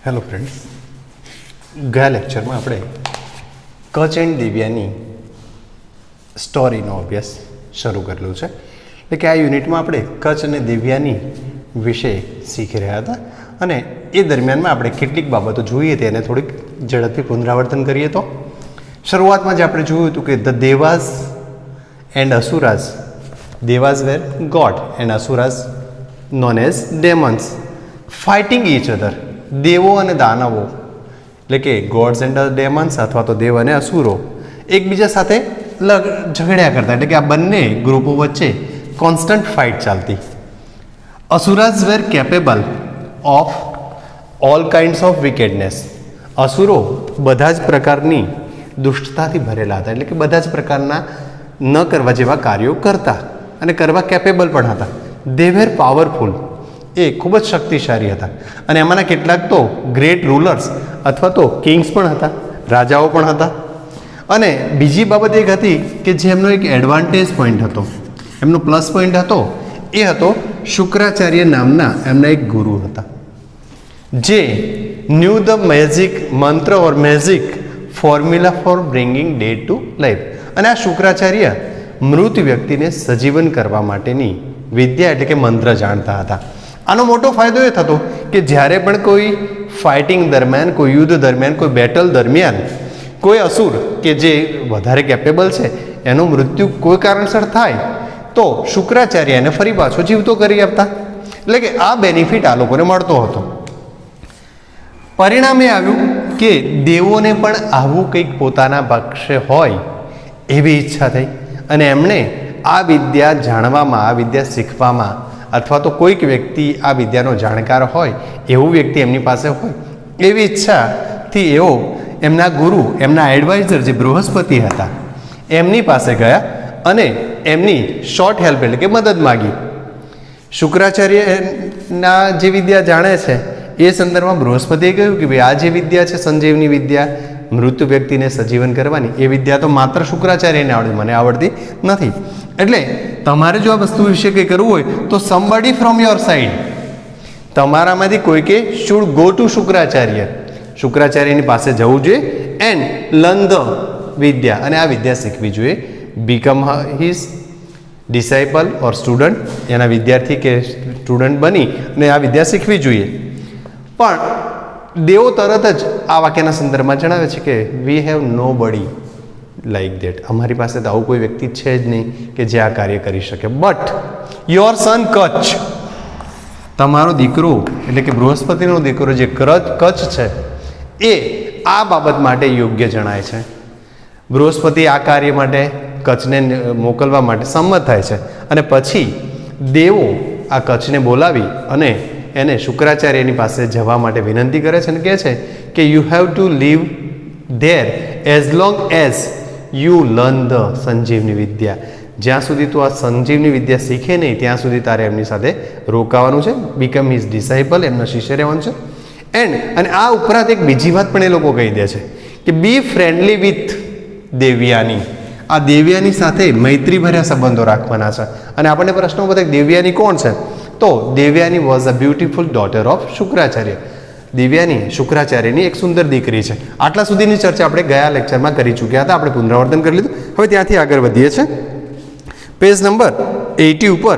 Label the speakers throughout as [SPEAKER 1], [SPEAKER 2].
[SPEAKER 1] Hello friends, ગયા લેક્ચરમાં આપણે કચ એન્ડ દિવ્યાની સ્ટોરીનો અભ્યાસ શરૂ કરેલો છે. એટલે કે આ યુનિટમાં આપણે કચ અને દિવ્યાની વિશે શીખી રહ્યા હતા અને એ દરમિયાનમાં આપણે કેટલીક બાબતો જોઈએ તેને થોડીક ઝડપથી પુનરાવર્તન કરીએ. તો શરૂઆતમાં જ આપણે જોયું હતું કે the Devas and Asuras, Devas were god and Asuras known as demons fighting each other. દેવો અને દાનવો એટલે કે ગોડ્સ એન્ડ ડેમન્સ અથવા તો દેવ અને અસુરો એકબીજા સાથે ઝઘડ્યા કરતા, એટલે કે આ બંને ગ્રુપો વચ્ચે કોન્સ્ટન્ટ ફાઇટ ચાલતી. Asuras were capable of all kinds of wickedness. અસુરો બધા જ પ્રકારની દુષ્ટતાથી ભરેલા હતા, એટલે કે બધા જ પ્રકારના ન કરવા જેવા કાર્યો કરતા અને કરવા કેપેબલ પણ હતા. દે વેર પાવરફુલ, એ ખૂબ જ શક્તિશાળી હતા અને એમાંના કેટલાક તો ગ્રેટ રૂલર્સ અથવા તો કિંગ્સ પણ હતા, રાજાઓ પણ હતા. અને બીજી બાબત એક હતી કે જે એમનો એક એડવાન્ટેજ પોઈન્ટ હતો, એમનો પ્લસ પોઈન્ટ હતો, એ હતો શુક્રાચાર્ય નામના એમના એક ગુરુ હતા જે new the magic mantra or magic formula for bringing dead to life. અને આ શુક્રાચાર્ય મૃત વ્યક્તિને સજીવન કરવા માટેની વિદ્યા એટલે કે મંત્ર જાણતા હતા. આનો મોટો ફાયદો એ થતો કે જ્યારે પણ કોઈ ફાઇટિંગ દરમિયાન, કોઈ યુદ્ધ દરમિયાન, કોઈ બેટલ દરમિયાન કોઈ અસુર કે જે વધારે કેપેબલ છે એનું મૃત્યુ કોઈ કારણસર થાય તો શુક્રાચાર્ય એને ફરી પાછો જીવતો કરી આપતા. એટલે કે આ બેનિફિટ આ લોકોને મળતો હતો. પરિણામે આવ્યું કે દેવોને પણ આવું કંઈક પોતાના પક્ષે હોય એવી ઈચ્છા થઈ અને એમણે આ વિદ્યા જાણવામાં, આ વિદ્યા શીખવામાં અથવા તો કોઈક વ્યક્તિ આ વિદ્યાનો જાણકાર હોય એવું વ્યક્તિ એમની પાસે હોય એવી ઈચ્છાથી એઓ એમના ગુરુ, એમના એડવાઇઝર જે બૃહસ્પતિ હતા એમની પાસે ગયા અને એમની શોર્ટ હેલ્પ એટલે કે મદદ માગી. શુક્રાચાર્યના જે વિદ્યા જાણે છે એ સંદર્ભમાં બૃહસ્પતિએ કહ્યું કે ભાઈ આ જે વિદ્યા છે સંજીવની વિદ્યા, મૃત્યુ વ્યક્તિને સજીવન કરવાની, એ વિદ્યા તો માત્ર શુક્રાચાર્યને આવડે, મને આવડતી નથી. એટલે તમારે જો આ વસ્તુ વિશે કંઈ કરવું હોય તો સમબડી ફ્રોમ યોર સાઈડ, તમારામાંથી કોઈકે શુડ ગો ટુ શુક્રાચાર્ય, શુક્રાચાર્યની પાસે જવું જોઈએ એન્ડ લર્ન ધ વિદ્યા, અને આ વિદ્યા શીખવી જોઈએ. બીકમ હિઝ ડિસાઇપલ ઓર સ્ટુડન્ટ, એના વિદ્યાર્થી કે સ્ટુડન્ટ બની અને આ વિદ્યા શીખવી જોઈએ. પણ દેવો તરત જ આ વાક્યના સંદર્ભમાં જણાવે છે કે વી હેવ નો બડી લાઈક દેટ, અમારી પાસે તો આવું કોઈ વ્યક્તિ છે જ નહીં કે જે આ કાર્ય કરી શકે. બટ યોર સન કચ્છ, તમારો દીકરો એટલે કે બૃહસ્પતિનો દીકરો જે કચ્છ છે એ આ બાબત માટે યોગ્ય જણાય છે. બૃહસ્પતિ આ કાર્ય માટે કચ્છને મોકલવા માટે સંમત થાય છે અને પછી દેવો આ કચ્છને બોલાવી અને એને શુક્રાચાર્યની પાસે જવા માટે વિનંતી કરે છે અને કહે છે કે you have to leave there as long as you learn the Sanjivani vidya. જ્યાં સુધી તું આ સંજીવની વિદ્યા શીખે નહીં ત્યાં સુધી તારે એમની સાથે રોકાવાનું છે. બીકમ હિઝ ડિસાઇપલ, એમના શિષ્ય રહેવાનું છે. અને આ ઉપરાંત એક બીજી વાત પણ એ લોકો કહી દે છે કે બી ફ્રેન્ડલી વિથ દેવ્યાની, આ દેવ્યાની સાથે મૈત્રીભર્યા સંબંધો રાખવાના છે. અને આપણને પ્રશ્નો બધા દેવ્યાની કોણ છે? તો Devyani was a beautiful daughter of Shukracharya. Devyani શુક્રાચાર્યની એક સુંદર દીકરી છે. આટલા સુધીની ચર્ચા આપણે ગયા લેક્ચરમાં કરી ચૂક્યા હતા, આપણે પુનરાવર્તન કરી લીધું. હવે ત્યાંથી આગળ વધીએ છીએ પેજ નંબર 80 ઉપર,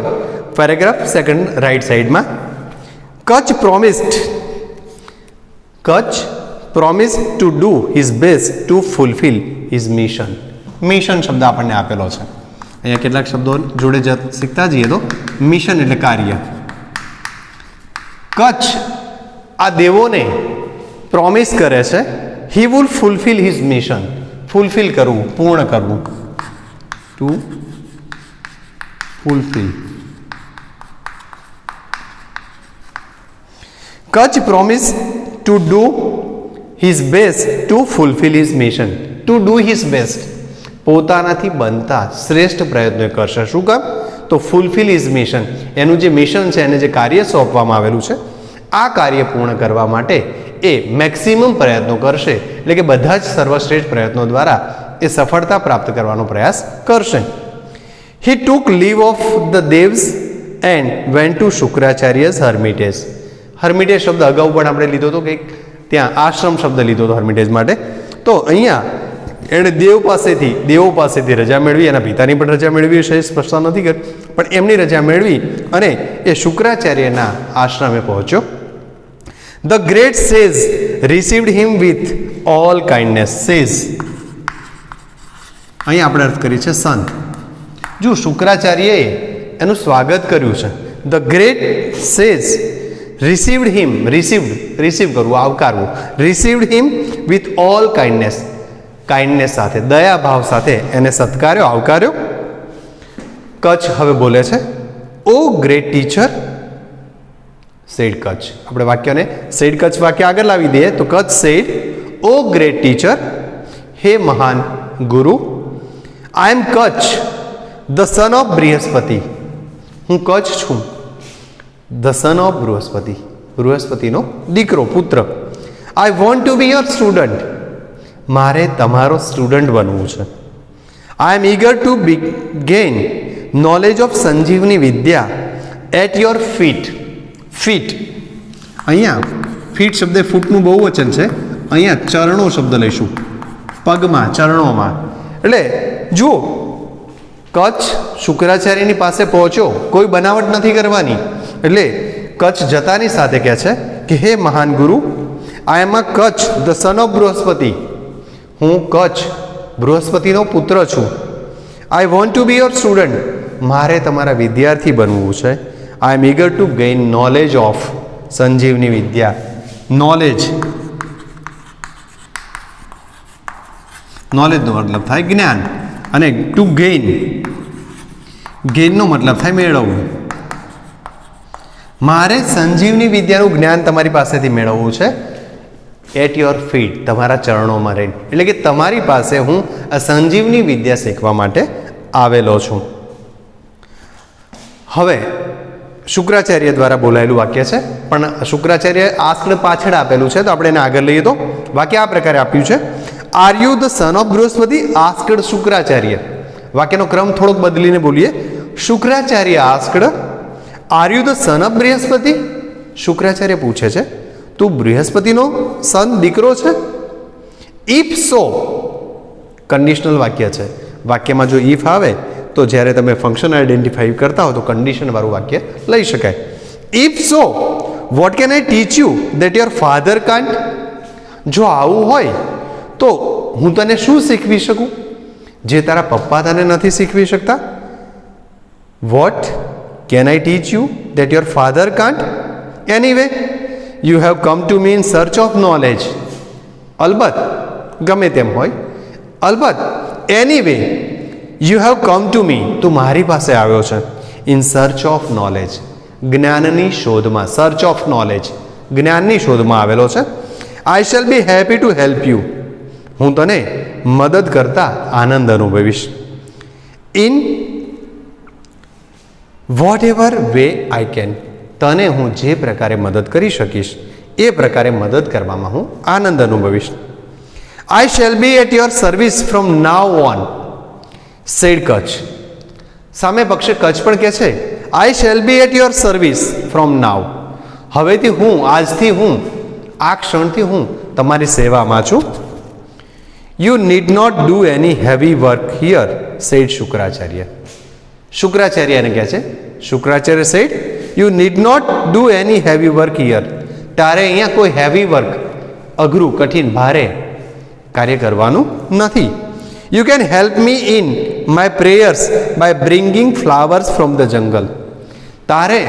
[SPEAKER 1] પેરેગ્રાફ સેકન્ડ રાઈટ સાઈડમાં. Kutch promised two do his best to fulfil his mission. Mission શબ્દ આપણને આપેલો છે, અહીંયા કેટલાક શબ્દો જોડે શીખતા જઈએ તો મિશન એટલે કાર્ય. કચ્છ આ દેવોને પ્રોમિસ કરે છે he will fulfil his mission, fulfil કરવું, પૂર્ણ કરવું, to fulfil. Kacha promise to do his best to fulfil his mission. To do his best, પોતાનાથી બનતા શ્રેષ્ઠ પ્રયત્નો કરશે. શું કામ? તો ફુલફિલ હિઝ મિશન, એનું જે મિશન છે, એને જે કાર્ય સોંપવામાં આવેલું છે આ કાર્ય પૂર્ણ કરવા માટે એ મેક્સિમમ પ્રયત્નો કરશે, એટલે કે બધા જ સર્વશ્રેષ્ઠ પ્રયત્નો દ્વારા એ સફળતા પ્રાપ્ત કરવાનો પ્રયાસ કરશે. He took leave of the Devs and went to Shukracharya's hermitage. Hermitage શબ્દ અગાઉ પણ આપણે લીધો હતો કે ત્યાં આશ્રમ શબ્દ લીધો હતો હર્મિટેજ માટે. તો અહીંયા એણે દેવો પાસેથી રજા મેળવી, એના પિતાની પણ રજા મેળવી હશે, સ્પષ્ટતા નથી કરી, પણ એમની રજા મેળવી અને એ શુક્રાચાર્યના આશ્રમે પહોંચ્યો. The great sage received him with all kindness. સેજ અહીં આપણે અર્થ કરી છે સંત. જો શુક્રાચાર્યએ એનું સ્વાગત કર્યું છે. The great sage received him, receive કરવું, આવકારવું, received him with all kindness, kindness સાથે, દયાભાવ સાથે એને સત્કાર્યો, આવકાર્યો. કચ્છ હવે બોલે છે, O great teacher said Kacha. આપણે વાક્યને સેડ કચ્છ વાક્ય આગળ લાવી દઈએ તો Kacha said, O great teacher, હે મહાન ગુરુ, I am Kacha the son of Brihaspati. હું કચ્છ છું, ધ સન ઓફ બૃહસ્પતિ, બૃહસ્પતિનો દીકરો, પુત્ર. I want to be your student. મારે તમારો સ્ટુડન્ટ બનવું છે. I am eager to gain knowledge of Sanjivani vidya at your feet. Feet, અહીંયા ફીટ શબ્દ ફૂટનું બહુવચન છે, અહીંયા ચરણો શબ્દ લઈશું, પગમાં, ચરણોમાં. એટલે જુઓ, કચ્છ શુક્રાચાર્યની પાસે પહોંચ્યો, કોઈ બનાવટ નથી કરવાની. એટલે કચ્છ જતાની સાથે કહે છે કે હે મહાન ગુરુ, I am a Kacha the son of Brihaspati. હું કચ્છ બૃહસ્પતિનો પુત્ર છું. I want to be your student. મારે તમારા વિદ્યાર્થી બનવું છે. I am eager to gain knowledge of Sanjivani vidya. Knowledge, નોલેજનો મતલબ થાય જ્ઞાન, અને ટુ ગેઇન, ગેઇનનો મતલબ થાય મેળવવું. મારે સંજીવની વિદ્યાનું જ્ઞાન તમારી પાસેથી મેળવવું છે. એટ યોર ફીટ, તમારા ચરણોમાં રહીને. એટલે કે તમારી પાસે હું આ સંજીવની વિદ્યા શીખવા માટે આવેલો છું. હવે શુક્રાચાર્ય દ્વારા બોલાયેલું વાક્ય છે, પણ શુક્રાચાર્ય આસ્કડ પાછળ આપેલું છે, તો આપણે એને આગળ લઈએ તો વાક્ય આ પ્રકારે આપ્યું છે, are you the son of Brihaspati asked Shukracharya. વાક્યનો ક્રમ થોડોક બદલીને બોલીએ. Shukracharya asked, are you the son of Brihaspati. Shukracharya પૂછે છે, તું બૃહસ્પતિનો સન, દીકરો છે? ઇફ સો, કન્ડિશનલ વાક્ય છે. વાક્યમાં જો ઇફ આવે તો જ્યારે તમે ફંક્શન આઈડેન્ટિફાઈ કરતા હો તો કન્ડિશન વાળું વાક્ય લઈ શકાય. If so, vote can I teach you that your father can't. જો આવું હોય તો હું તને શું શીખવી શકું જે તારા પપ્પા તને નથી શીખવી શકતા? What can I teach you that your father can't? Anyway you have come to me in search of knowledge. અલબત્ત, ગમે તેમ હોય, અલબત્ત. Anyway you have come to me, તું મારી પાસે આવ્યો છે. ઇન સર્ચ ઓફ નોલેજ, જ્ઞાનની શોધમાં. સર્ચ ઓફ નોલેજ, જ્ઞાનની શોધમાં આવેલો છે. I shall be happy to help you, હું તને મદદ કરતા આનંદ અનુભવીશ. In whatever way I can, તને હું જે પ્રકારે મદદ કરી શકીશ એ પ્રકારે મદદ કરવામાં હું આનંદ અનુભવીશ. I shall be at your service from now on, said Kacha. સામે પક્ષે કચ્છ પણ કહે છે, I shall be at your service from now. હવેથી હું, આજથી હું, આ ક્ષણથી હું તમારી સેવામાં છું. You need not do any heavy work here, said Shukracharya. Shukracharya એને કહે છે, Shukracharya said you need not do any heavy work here. તારે અહીંયા કોઈ હેવી વર્ક, અઘરું, કઠિન, ભારે કાર્ય કરવાનું નથી. You can help me in my prayers by bringing flowers from the jungle. તારે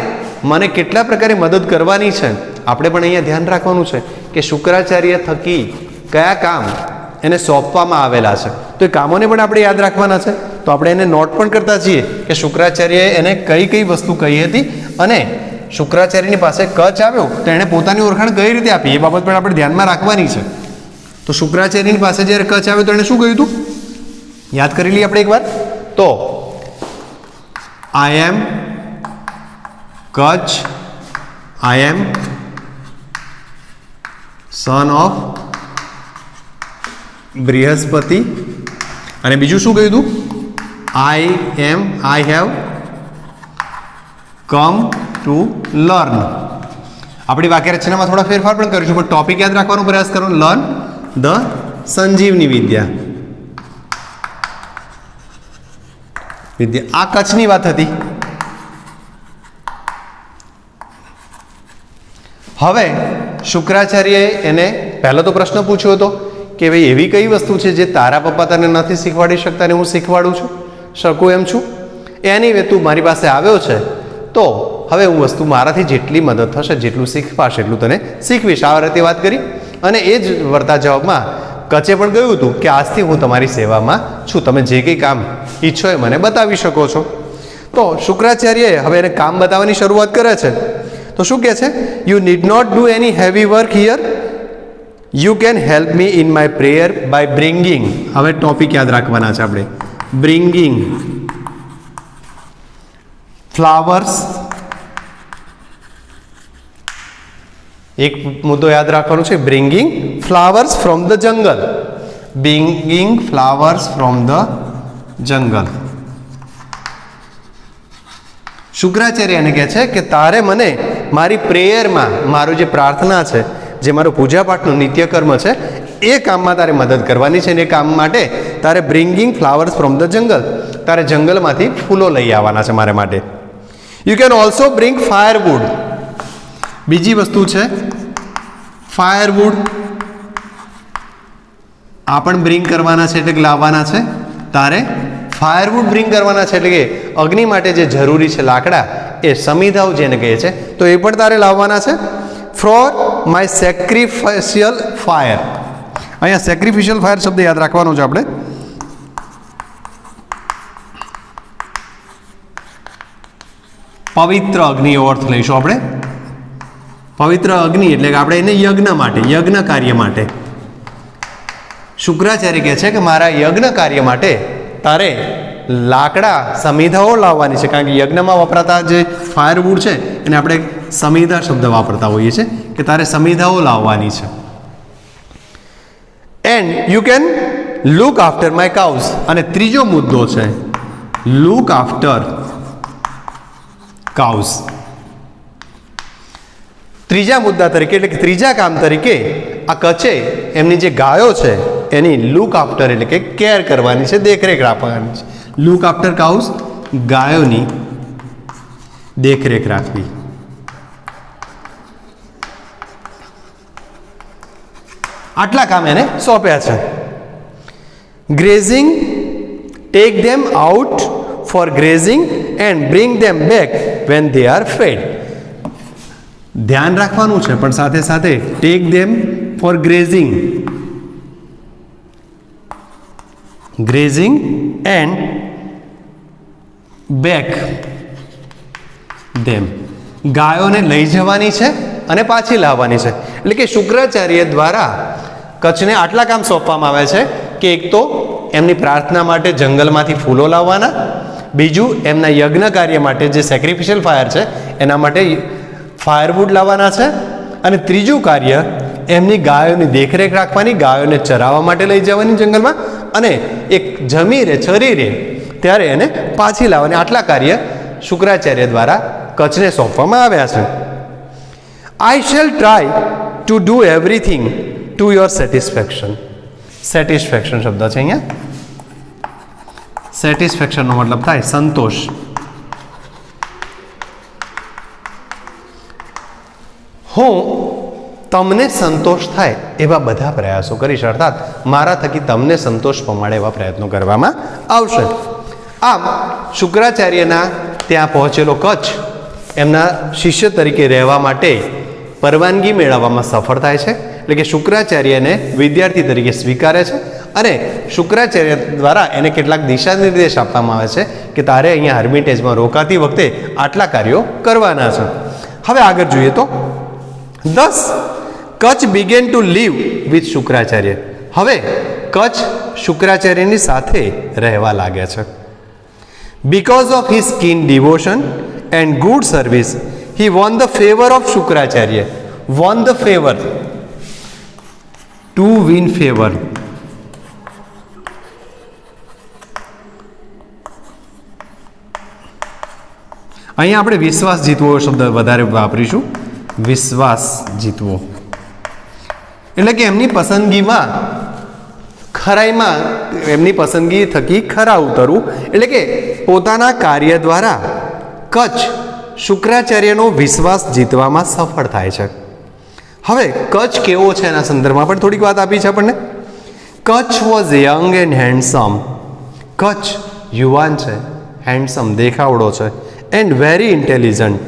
[SPEAKER 1] મને કેટલા પ્રકારે મદદ કરવાની છે. આપણે પણ અહીંયા ધ્યાન રાખવાનું છે કે શુક્રાચાર્ય થકી કયા કામ એને સોંપવામાં આવેલા છે, તો એ કામોને પણ આપણે યાદ રાખવાના છે. તો આપણે એને નોટ પણ કરતા છીએ કે શુક્રાચાર્યએ એને કઈ કઈ વસ્તુ કહી હતી, અને શુક્રાચાર્યની પાસે કચ્છ આવ્યો તો એણે પોતાની ઓળખાણ કઈ રીતે આપી, એ બાબત પણ આપણે ધ્યાનમાં રાખવાની છે. તો શુક્રાચાર્યની પાસે જ્યારે કચ્છ આવ્યો તો એણે શું કહ્યું હતું, યાદ કરી લઈએ આપણે એકવાર. તો I am Kacha, I am son of Brihaspati, અને બીજું શું કહ્યું હતું, I have come to learn. આપણી વાક્યરચનામાં થોડા ફેરફાર પણ કરીશું, પણ ટોપિક યાદ રાખવાનો પ્રયાસ કરો. લર્ન ધ સંજીવની વિદ્યા. આ કચ્છની વાત હતી. હવે શુક્રાચાર્યએ એને પહેલો તો પ્રશ્ન પૂછ્યો હતો કે ભાઈ એવી કઈ વસ્તુ છે જે તારા પપ્પા તને નથી શીખવાડી શકતા ને હું શીખવાડું શકું એમ છું. એની વે તું મારી પાસે આવ્યો છે તો હવે હું વસ્તુ મારાથી જેટલી મદદ થશે, જેટલું શીખવાશે એટલું તને શીખવીશ. આ રીતે વાત કરી અને એ જ વળતા જવાબમાં કચ્છે પણ કહ્યું હતું કે આજથી હું તમારી સેવામાં છું, તમે જે કંઈ કામ ઈચ્છો એ મને બતાવી શકો છો. તો શુક્રાચાર્યએ હવે એને કામ બતાવવાની શરૂઆત કરે છે. તો શું કહે છે? You need not do any heavy work here, you can help me in my prayer by bringing. હવે ટોપિક યાદ રાખવાના છે આપણે. Bringing flowers. એક મુદ્દો યાદ રાખવાનો છે, bringing flowers from the jungle. Bringing flowers from the jungle. Shukracharya એને કહે છે કે તારે મને મારી પ્રેયરમાં, મારું જે પ્રાર્થના છે, જે મારું પૂજાપાઠનું નિત્યકર્મ છે, એ કામમાં તારે મદદ કરવાની છે. અને એ કામ માટે તારે bringing flowers from the jungle, તારે જંગલમાંથી ફૂલો લઈ આવવાના છે મારે માટે. You can also bring firewood. બીજી વસ્તુ છે ફાયરવુડ. આ પણ બ્રિંગ કરવાના છે, એટલે લાવવાના છે. તારે ફાયરવુડ બ્રિંગ કરવાના છે, એટલે કે અગ્નિ માટે જે જરૂરી છે લાકડા, એ સમિધાઓ જેને કહે છે, તો એ પણ તારે લાવવાના છે. For my sacrificial fire. અહીંયા સેક્રિફિશિયલ ફાયર શબ્દ યાદ રાખવાનો છે આપણે. પવિત્ર અગ્નિ એવો અર્થ લઈશું આપણે. પવિત્ર અગ્નિ એટલે કે આપણે એને યજ્ઞ માટે, યજ્ઞ કાર્ય માટે. શુક્રાચાર્ય કહે છે કે મારા યજ્ઞ કાર્ય માટે તારે લાકડા, સમિધાઓ લાવવાની છે. કારણ કે યજ્ઞમાં વપરાતા જે ફાયરવુડ છે એને આપણે સમિધા શબ્દ વાપરતા હોઈએ છીએ, કે તારે સમિધાઓ લાવવાની છે. And you can look after my cows. અને ત્રીજો મુદ્દો છે લુક આફ્ટર કાઉઝ. ત્રીજા મુદ્દા તરીકે, એટલે કે ત્રીજા કામ તરીકે આ કચ્છે એમની જે ગાયો છે એની લુક આફ્ટર એટલે કે કેર કરવાની છે, દેખરેખ રાખવાની છે. લુક આફ્ટર કાઉઝ, ગાયોની દેખરેખ રાખવી. આટલા કામ એને સોંપ્યા છે. Grazing, take them out for grazing and bring them back when they are fed. ધ્યાન રાખવાનું છે, પણ સાથે સાથે take them for grazing, grazing and back them. ગાયોને લઈ જવાની છે અને પાછી લાવવાની છે. એટલે કે શુક્રાચાર્ય દ્વારા કચ્છને આટલા કામ સોંપવામાં આવે છે કે એક તો એમની પ્રાર્થના માટે જંગલમાંથી ફૂલો લાવવાના, બીજું એમના યજ્ઞ કાર્ય માટે જે સેક્રિફિશિયલ ફાયર છે એના માટે ફાયરવુડ લાવવાના છે, અને ત્રીજું કાર્ય એમની ગાયોની દેખરેખ રાખવાની, ગાયોને ચરાવવા માટે લઈ જવાની જંગલમાં, અને એક જમી રહે, ચરી રહે ત્યારે એને પાછી લાવવાની. આટલા કાર્ય શુક્રાચાર્ય દ્વારા કચ્છને સોંપવામાં આવ્યા છે. I shell try to do everything to your satisfaction. Satisfaction શબ્દ છે અહીંયા. સેટિસ્ફેક્શનનો મતલબ થાય સંતોષ. હું તમને સંતોષ થાય એવા બધા પ્રયાસો કરીશ, અર્થાત મારા થકી તમને સંતોષ પમાડે એવા પ્રયત્નો કરવામાં આવશે. આમ શુક્રાચાર્યના ત્યાં પહોંચેલો કચ્છ એમના શિષ્ય તરીકે રહેવા માટે પરવાનગી મેળવવામાં સફળ થાય છે. એટલે કે શુક્રાચાર્યને વિદ્યાર્થી તરીકે સ્વીકારે છે, અને શુક્રાચાર્ય દ્વારા એને કેટલાક દિશા નિર્દેશ આપવામાં આવે છે કે તારે અહીંયા હર્મિટેજમાં રોકાતી વખતે આટલા કાર્યો કરવાના છે. હવે આગળ જોઈએ તો Thus, Kutch began to live with Shukracharya. હવે કચ્છ શુક્રાચાર્યની સાથે રહેવા લાગ્યા છે. Because of his keen devotion and good service, he won the favor of Shukracharya. Won the favor. To win favor. અહીંયા આપણે વિશ્વાસ જીતવો શબ્દ વધારે વાપરીશું. વિશ્વાસ જીતવો, એટલે કે એમની પસંદગીમાં ખરાઈમાં એમની પસંદગી થકી ખરા ઉતરવું, એટલે કે પોતાના કાર્ય દ્વારા કચ્છ શુક્રાચાર્યનો વિશ્વાસ જીતવામાં સફળ થાય છે. હવે કચ્છ કેવો છે એના સંદર્ભમાં પણ થોડીક વાત આપી છે આપણને. Kacha was young and handsome. Kacha યુવાન છે, હેન્ડસમ દેખાવડો છે, and very intelligent.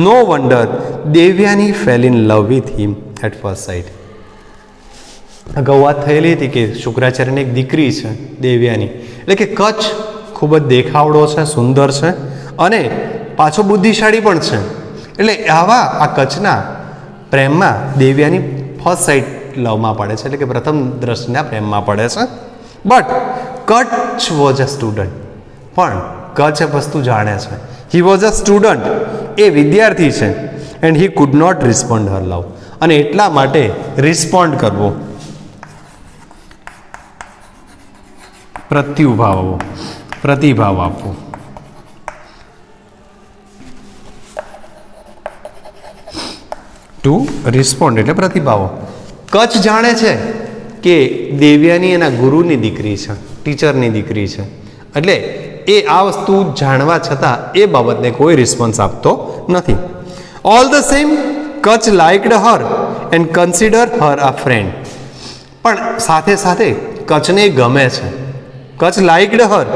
[SPEAKER 1] No wonder Devayani fell in love with him at first sight. અગાઉ વાત થયેલી હતી કે શુક્રાચાર્યની એક દીકરી છે દેવયાની, એટલે કે કચ્છ ખૂબ જ દેખાવડો છે, સુંદર છે અને પાછો બુદ્ધિશાળી પણ છે. એટલે આવા આ કચ્છના પ્રેમમાં દેવયાની ફર્સ્ટ સાઇટ લવમાં પડે છે, એટલે કે પ્રથમ દ્રષ્ટિના પ્રેમમાં પડે છે. But Kutch was a student. પણ કચ્છ એ વસ્તુ જાણે છે. હી વોઝ અ સ્ટુડન્ટ, એ વિદ્યાર્થી છે. And he could not respond her love, અને એટલા માટે રિસ્પોન્ડ કરવો, પ્રતિભાવ આપવો. ટુ રિસ્પોન્ડ એટલે પ્રતિભાવો. કચ્છ જાણે છે કે દેવયાની એના ગુરુની દીકરી છે, ટીચરની દીકરી છે, એટલે એ આ વસ્તુ જાણવા છતાં એ બાબતને કોઈ રિસ્પોન્સ આપતો નથી. All the same Kacha liked her and consider her a friend. પણ સાથે સાથે કચ્છને ગમે છે. Kacha liked her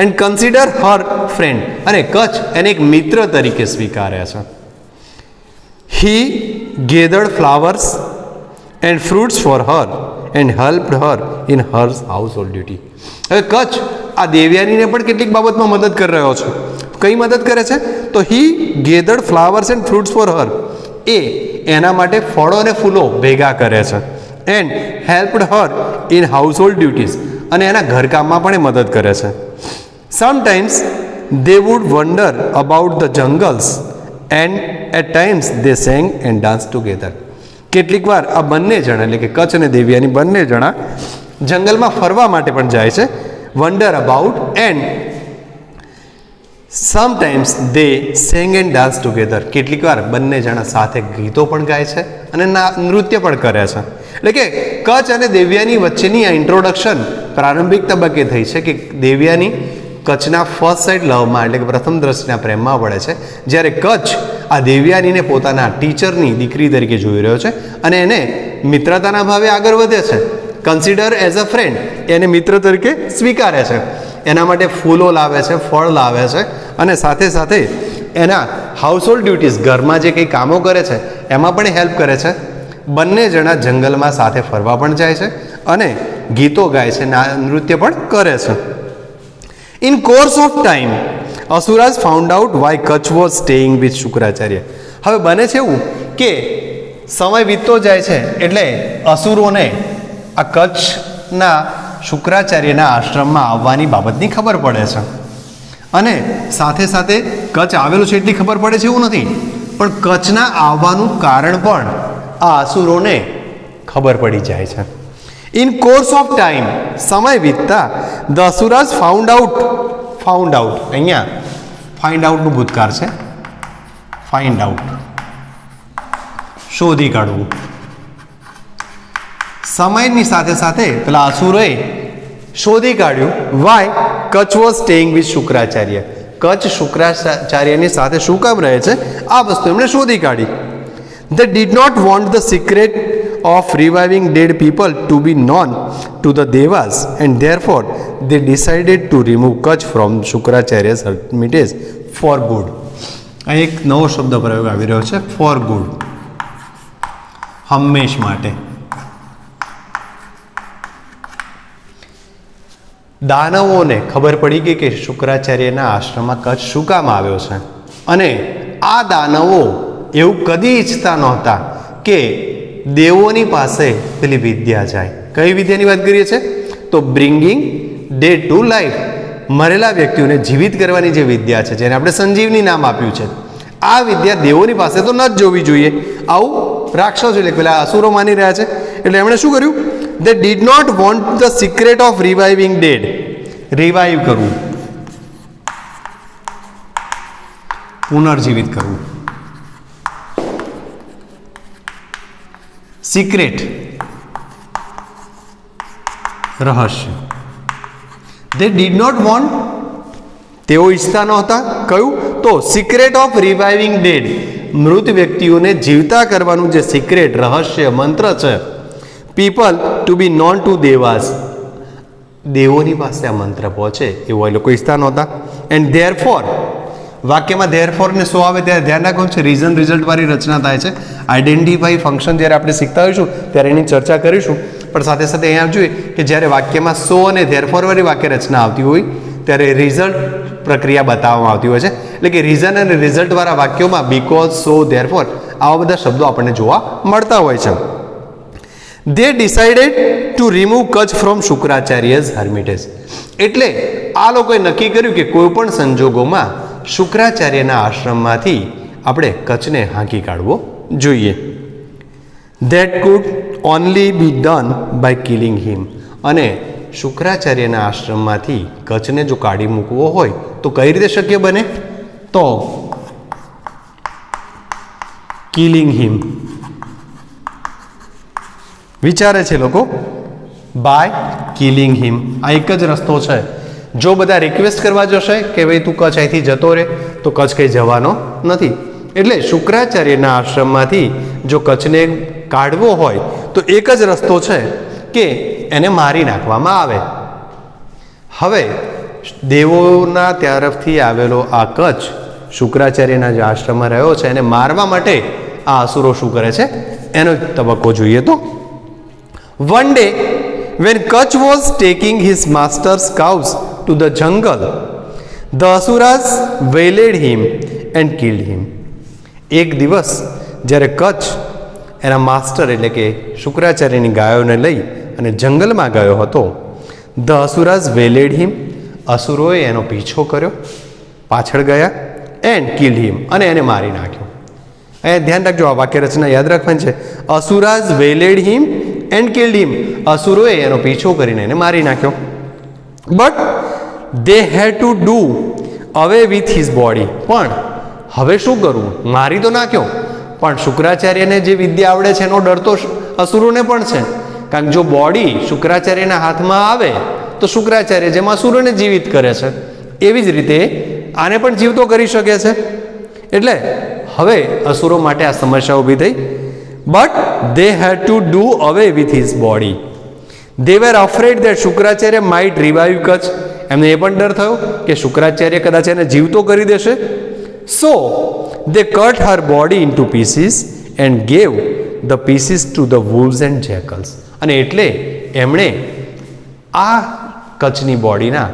[SPEAKER 1] and consider her friend, અને કચ્છ એને એક મિત્ર તરીકે સ્વીકારે છે. He gathered flowers and fruits for her and helped her in her household duty. હવે કચ્છ આ દેવયાનીને પણ કેટલીક બાબતમાં મદદ કરી રહ્યો છે. કઈ મદદ કરે છે? તો he gathered flowers and fruits for her, એ એના માટે ફળો અને ફૂલો ભેગા કરે છે. And helped her in household duties, અને એના ઘરકામમાં પણ એ મદદ કરે છે. Sometimes they would wander about the jungles and at times they sang and dance together. કેટલીક વાર આ બંને જણા, એટલે કે કચ્છ અને દેવયાની બંને જણા જંગલમાં ફરવા માટે પણ જાય છે. Wonder about and sometimes they sang and dance together. કેટલીક વાર બંને જણા સાથે ગીતો પણ ગાય છે અને નૃત્ય પણ કરે છે. એટલે કે કચ્છ અને દેવયાની વચ્ચેની આ ઇન્ટ્રોડક્શન પ્રારંભિક તબક્કે થઈ છે કે દેવયાની કચ્છના ફર્સ્ટ સાઇડ લવમાં, એટલે કે પ્રથમ દ્રષ્ટિના પ્રેમમાં પડે છે, જ્યારે કચ્છ આ દેવયાનીને પોતાના ટીચરની દીકરી તરીકે જોઈ રહ્યો છે અને એને મિત્રતાના ભાવે આગળ વધે છે. કન્સિડર એઝ અ ફ્રેન્ડ, એને મિત્ર તરીકે સ્વીકારે છે. એના માટે ફૂલો લાવે છે, ફળ લાવે છે, અને સાથે સાથે એના હાઉસહોલ્ડ ડ્યુટીઝ, ઘરમાં જે કંઈ કામો કરે છે એમાં પણ હેલ્પ કરે છે. બંને જણા જંગલમાં સાથે ફરવા પણ જાય છે અને ગીતો ગાય છે, નૃત્ય પણ કરે છે. In course of time Asuras found out why Kacha was staying with Shukracharya. હવે બને છે એવું કે સમય વીતતો જાય છે એટલે અસુરોને આ કચ્છના શુક્રાચાર્યના આશ્રમમાં આવવાની બાબતની ખબર પડે છે, અને સાથે સાથે કચ્છ આવેલું છે એટલી ખબર પડે છે એવું નથી, પણ કચ્છના આવવાનું કારણ પણ આ અસુરોને ખબર પડી જાય છે. ઇન કોર્સ ઓફ ટાઈમ, સમય વીતતા ધ અસુરાસ ફાઉન્ડ આઉટ, અહીંયા ફાઇન્ડ આઉટનું ભૂતકાળ છે. ફાઇન્ડ આઉટ, શોધી કાઢવું. સમયની સાથે સાથે પેલા અસુરોએ શોધી કાઢ્યું why Kacha was staying with Shukracharya. Kacha શુક્રાચાર્યની સાથે શું કામ રહે છે, આ વસ્તુ એમણે શોધી કાઢી. They did not want the secret of reviving dead people to be known to the Devas, and therefore they decided to remove Kutch from Shukracharya's hermitage for good. આ એક નવો શબ્દ પ્રયોગ આવી રહ્યો છે, ફોર ગુડ, હંમેશ માટે. દાનવોને ખબર પડી ગઈ કે શુક્રાચાર્યના આશ્રમમાં કચ્છ શું કામ આવ્યો છે, અને આ દાનવો એવું કદી ઈચ્છતા નહોતા કે દેવોની પાસે પેલી વિદ્યા જાય. કઈ વિદ્યાની વાત કરીએ છીએ? તો બ્રિંગિંગ ડેડ ટુ લાઈફ, મરેલા વ્યક્તિઓને જીવિત કરવાની જે વિદ્યા છે, જેને આપણે સંજીવની નામ આપ્યું છે, આ વિદ્યા દેવોની પાસે તો ન જ જોવી જોઈએ. આવું રાક્ષસો એટલે પેલા અસુરો માની રહ્યા છે. એટલે એમણે શું કર્યું? They did not want the secret of reviving dead. Revive કરવું, પુનર્જીવિત કરવું. સિક્રેટ, રહસ્ય. દે ડીડ નોટ વોન્ટ, તેઓ ઈચ્છતા નહોતા. કયું? તો સિક્રેટ ઓફ રિવાઇવિંગ ડેડ, મૃત વ્યક્તિઓને જીવતા કરવાનું જે સિક્રેટ રહસ્ય મંત્ર છે, people to be known to Devas, દેવોની પાસે આ મંત્ર પહોંચે એવું એ લોકો ઈચ્છતા નહોતા. એન્ડ ધેરફોર, વાક્યમાં ધેરફોર ને સો આવે ત્યારે ધ્યાન રાખવાનું છે, રીઝન રિઝલ્ટ વાળી રચના થાય છે. આઈડેન્ટિફાઈ ફંક્શન જ્યારે આપણે શીખતા હોઈશું ત્યારે એની ચર્ચા કરીશું. પણ સાથે સાથે અહીંયા જોઈએ કે જ્યારે વાક્યમાં સો અને ધેરફોર વાળી વાક્ય રચના આવતી હોય ત્યારે રિઝલ્ટ પ્રક્રિયા બતાવવામાં આવતી હોય છે. એટલે કે રીઝન અને રિઝલ્ટ વાળા વાક્યોમાં બીકોઝ, સો, ધેરફોર આવા બધા શબ્દો આપણને જોવા મળતા હોય છે. They decided to remove Kacha from Shukracharya's hermitage, એટલે આ લોકોએ નક્કી કર્યું કે કોઈ પણ સંજોગોમાં શુક્રાચાર્યના આશ્રમમાંથી આપણે કચ્છને હાંકી કાઢવો જોઈએ. That could only be done by killing him, અને શુક્રાચાર્યના આશ્રમમાંથી કચ્છને જો કાઢી મૂકવો હોય તો કઈ રીતે શક્ય બને? તો કિલિંગ હિમ. વિચારે છે લોકો, બાય કિલિંગ હિમ. આ એક જ રસ્તો છે. જો બધા રિક્વેસ્ટ કરવા જશે કે ભાઈ તું કચ્છ અહીંથી જતો રહે, તો કચ્છ કંઈ જવાનો નથી. એટલે શુક્રાચાર્યના આશ્રમમાંથી જો કચ્છને કાઢવો હોય તો એક જ રસ્તો છે કે એને મારી નાખવામાં આવે. હવે દેવોના તરફથી આવેલો આ કચ્છ શુક્રાચાર્યના જે આશ્રમમાં રહ્યો છે એને મારવા માટે આ અસુરો શું કરે છે એનો તબક્કો જોઈએ. તો one day when Kutch was taking his master's cows to the jungle, the asuras waylaid him and killed him. એક દિવસ જ્યારે કચ્છ એના માસ્ટર એટલે કે શુક્રાચાર્યની ગાયોને લઈ અને જંગલમાં ગયો હતો, ધ અસુરાઝ વેલેડ હિમ, અસુરોએ એનો પીછો કર્યો, પાછળ ગયા, એન્ડ કિલ્ડ હિમ, અને એને મારી નાખ્યો. અહીંયા ધ્યાન રાખજો, આ વાક્ય રચના યાદ રાખવાની છે. અસુરાઝ વેલેડ હિમ એન્ડ કિલ્ડ હિમ, અસુરોએ એનો પીછો કરીને એને મારી નાખ્યો. But they had to do away with his body, પણ હવે શું કરવું? મારી તો નાખ્યો, પણ શુક્રાચાર્યને જે વિદ્યા આવડે છે એનો ડર તો અસુરોને પણ છે. કારણ કે જો બોડી શુક્રાચાર્યના હાથમાં આવે તો શુક્રાચાર્ય જેમ અસુરોને જીવિત કરે છે એવી જ રીતે આને પણ જીવતો કરી શકે છે. એટલે હવે અસુરો માટે આ સમસ્યા ઊભી થઈ. But they had to do away with his body. They were afraid that Shukracharya might revive Kutch. એમને એ પણ ડર થયો કે શુક્રાચાર્ય કદાચ એને જીવતો કરી દેશે. So they cut her body into pieces and gave the pieces to the wolves and jackals. અને એટલે એમણે આ કચ્છની બોડીના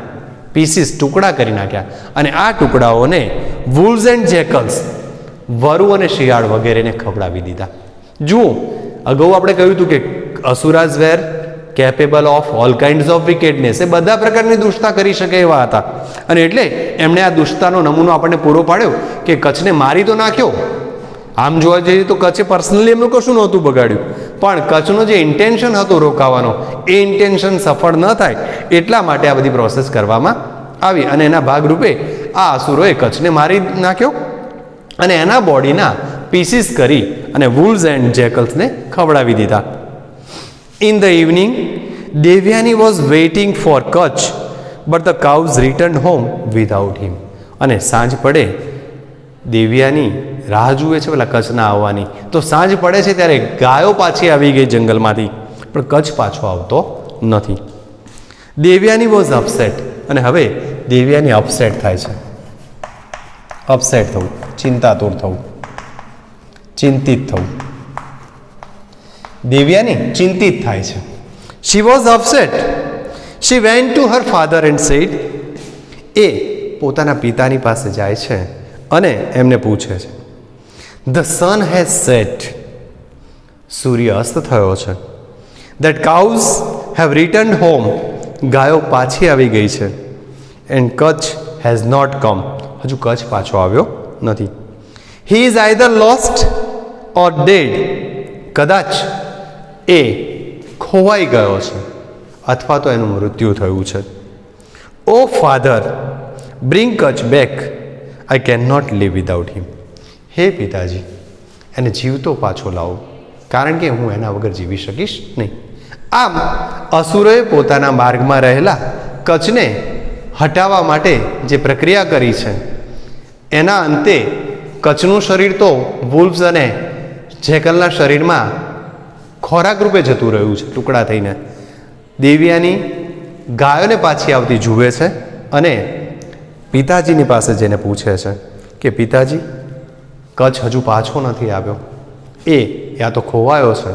[SPEAKER 1] પીસીસ ટુકડા કરી નાખ્યા અને આ ટુકડાઓને wolves and jackals, વરુ અને શિયાળ વગેરેને ખવડાવી દીધા. જુઓ, અગાઉ આપણે કહ્યું હતું કે Asuras were capable of all kinds of wickedness, એ બધા પ્રકારની દુષ્ટતા કરી શકે એવા હતા. અને એટલે એમણે આ દુષ્ટતાનો નમૂનો આપણને પૂરો પાડ્યો કે કચ્છને મારી તો નાખ્યો. આમ જોવા જઈએ તો કચ્છે પર્સનલી એમનું કશું નહોતું બગાડ્યું, પણ કચ્છનો જે ઇન્ટેન્શન હતો રોકાવાનો એ ઇન્ટેન્શન સફળ ન થાય એટલા માટે આ બધી પ્રોસેસ કરવામાં આવી. અને એના ભાગરૂપે આ અસુરોએ કચ્છને મારી નાખ્યો અને એના બોડીના પીસીસ કરી અને વૂલ્સ એન્ડ જેકલ્સને ખવડાવી દીધા. In the evening Devyani was waiting for Kacha but the cows return home without him. અને સાંજ પડે દેવ્યાની રાહ જુએ છે પેલા કચ્છના આવવાની, તો સાંજ પડે છે ત્યારે ગાયો પાછી આવી ગઈ જંગલમાંથી, પણ કચ્છ પાછો આવતો નથી. દેવ્યાની વોઝ અપસેટ, અને હવે દેવ્યાની અપસેટ થાય છે. અપસેટ થવું, ચિંતાતુર થવું, ચિંતિત થવું. દેવ્યાની ચિંતિત થાય છે. She was upset. She went to her father and said, એ પોતાના પિતાની પાસે જાય છે અને એમને પૂછે છે, ધ સન હેઝ સેટ, સૂર્ય અસ્ત થયો છે. That cows have return home, ગાયો પાછી આવી ગઈ છે. And Kacha has not come, હજુ કચ્છ પાછો આવ્યો નથી. He is either lost or dead, કદાચ એ ખોવાઈ ગયો છે અથવા તો એનું મૃત્યુ થયું છે. O father bring Kacha back, I can not leave without him. હે પિતાજી, એને જીવતો પાછો લાવો, કારણ કે હું એના વગર જીવી શકીશ નહીં. આમ અસુરોએ પોતાના માર્ગમાં રહેલા કચ્છને હટાવવા માટે જે પ્રક્રિયા કરી છે એના અંતે કચ્છનું શરીર તો વુલ્વ્સ અને જેકલના શરીરમાં ખોરાક રૂપે જતું રહ્યું છે ટુકડા થઈને. દેવ્યાની ગાયોને પાછી આવતી જુએ છે અને પિતાજીની પાસે જઈને પૂછે છે કે પિતાજી, કચ્છ હજુ પાછો નથી આવ્યો. એ યા તો ખોવાયો છે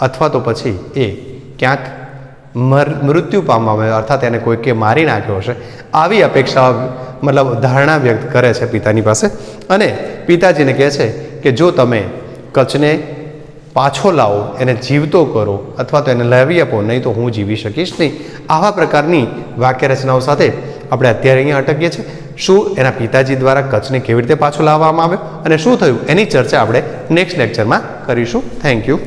[SPEAKER 1] અથવા તો પછી એ ક્યાંક મૃત્યુ પામવામાં અર્થાત એને કોઈકે મારી નાખ્યો હશે, આવી અપેક્ષા મતલબ ધારણા વ્યક્ત કરે છે પિતાની પાસે. અને પિતાજીને કહે છે કે જો તમે કચ્છને પાછો લાવો, એને જીવતો કરો અથવા તો એને લાવી આપો, નહીં તો હું જીવી શકીશ નહીં. આવા પ્રકારની વાક્ય રચનાઓ સાથે આપણે અત્યારે અહીંયા અટકીએ છીએ. શું એના પિતાજી દ્વારા કચ્છને કેવી રીતે પાછો લાવવામાં આવ્યો અને શું થયું એની ચર્ચા આપણે નેક્સ્ટ લેક્ચરમાં કરીશું. Thank you.